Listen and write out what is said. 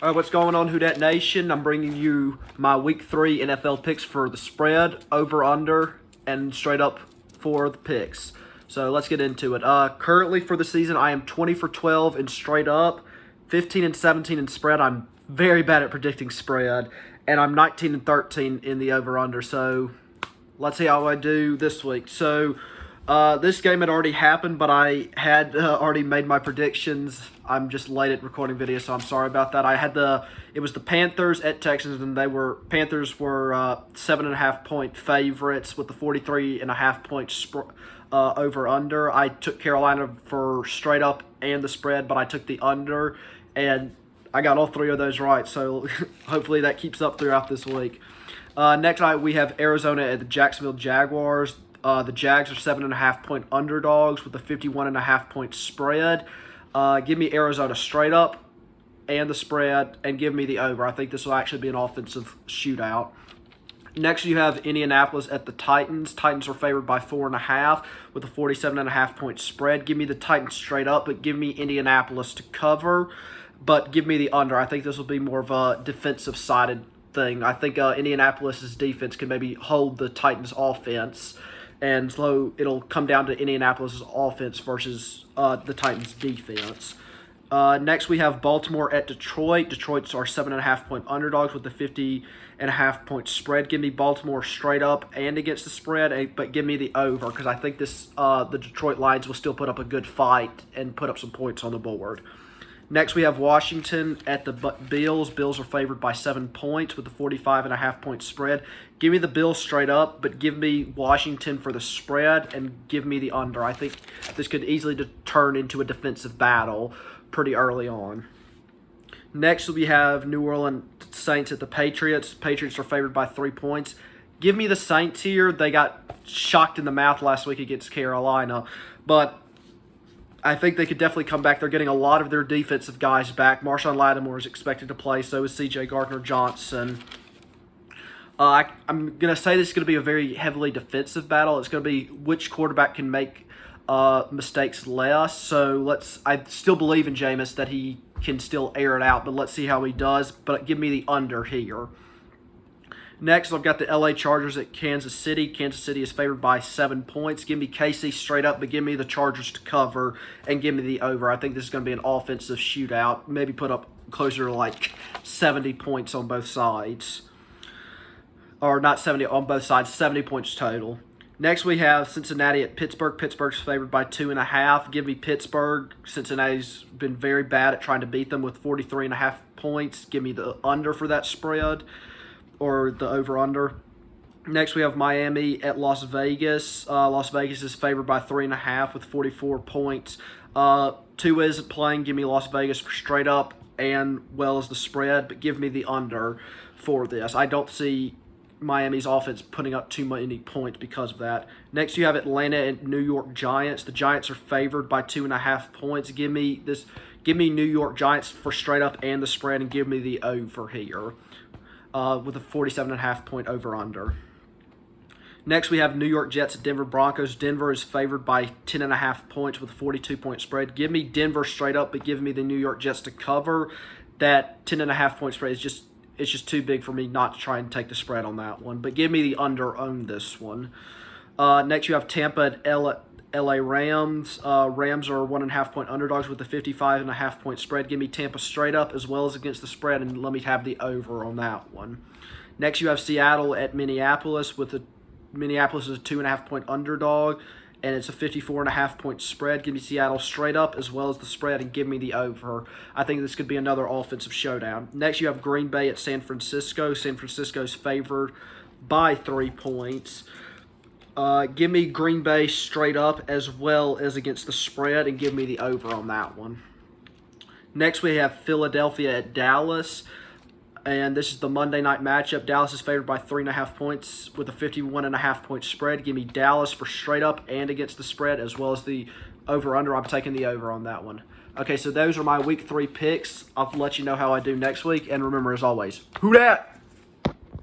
All right, what's going on, Who Dat Nation? I'm bringing you my Week 3 NFL picks for the spread, over, under, and straight up for the picks. So let's get into it. Currently for the season, I am 20 for 12 in straight up, 15 and 17 in spread. I'm very bad at predicting spread, and I'm 19 and 13 in the over, under. So let's see how I do this week. So this game had already happened, but I had already made my predictions. I'm just late at recording video, so I'm sorry about that. It was the Panthers at Texans, and Panthers were 7.5 point favorites with the 43.5 point over under. I took Carolina for straight up and the spread, but I took the under, and I got all three of those right. So hopefully that keeps up throughout this week. Next night we have Arizona at the Jacksonville Jaguars. The Jags are 7.5 point underdogs with a 51.5 point spread. Give me Arizona straight up and the spread, and give me the over. I think this will actually be an offensive shootout. Next, you have Indianapolis at the Titans. Titans are favored by 4.5 with a 47.5 point spread. Give me the Titans straight up, but give me Indianapolis to cover. But give me the under. I think this will be more of a defensive-sided thing. I think Indianapolis' defense can maybe hold the Titans' offense, and so it'll come down to Indianapolis' offense versus the Titans' defense. Next, we have Baltimore at Detroit. Detroit's are 7.5 point underdogs with the 50.5 point spread. Give me Baltimore straight up and against the spread, but give me the over, because I think the Detroit Lions will still put up a good fight and put up some points on the board. Next, we have Washington at the Bills. Bills are favored by 7 points with a 45.5 point spread. Give me the Bills straight up, but give me Washington for the spread and give me the under. I think this could easily turn into a defensive battle pretty early on. Next, we have New Orleans Saints at the Patriots. Patriots are favored by 3 points. Give me the Saints here. They got shocked in the mouth last week against Carolina, but I think they could definitely come back. They're getting a lot of their defensive guys back. Marshawn Lattimore is expected to play. So is C.J. Gardner-Johnson. I'm going to say this is going to be a very heavily defensive battle. It's going to be which quarterback can make mistakes less. So I still believe in Jameis that he can still air it out, but let's see how he does. But give me the under here. Next, I've got the LA Chargers at Kansas City. Kansas City is favored by 7 points. Give me KC straight up, but give me the Chargers to cover and give me the over. I think this is going to be an offensive shootout. Maybe put up closer to like 70 points on both sides. Or not 70 on both sides, 70 points total. Next, we have Cincinnati at Pittsburgh. Pittsburgh's favored by 2.5. Give me Pittsburgh. Cincinnati's been very bad at trying to beat them with 43.5 points. Give me the under for that spread, or the over-under. Next, we have Miami at Las Vegas. Las Vegas is favored by 3.5 with 44 points. Tua isn't playing. Give me Las Vegas for straight up and well as the spread, but give me the under for this. I don't see Miami's offense putting up too many points because of that. Next, you have Atlanta and New York Giants. The Giants are favored by 2.5 points. Give me New York Giants for straight up and the spread, and give me the over here. With a 47.5 point over-under. Next, we have New York Jets at Denver Broncos. Denver is favored by 10.5 points with a 42 point spread. Give me Denver straight up, but give me the New York Jets to cover. That 10.5 point spread is just too big for me not to try and take the spread on that one. But give me the under on this one. Next, you have Tampa at LA Rams. Rams are 1.5 point underdogs with a 55.5 point spread. Give me Tampa straight up as well as against the spread, and let me have the over on that one. Next, you have Seattle at Minneapolis. Minneapolis is a 2.5 point underdog, and it's a 54.5 point spread. Give me Seattle straight up as well as the spread, and give me the over. I think this could be another offensive showdown. Next, you have Green Bay at San Francisco. San Francisco's favored by 3 points. Give me Green Bay straight up as well as against the spread, and give me the over on that one. Next, we have Philadelphia at Dallas, and this is the Monday night matchup. Dallas is favored by 3.5 points with a 51.5 point spread. Give me Dallas for straight up and against the spread as well as the over-under. I'm taking the over on that one. Okay, so those are my Week 3 picks. I'll let you know how I do next week, and remember, as always, who dat?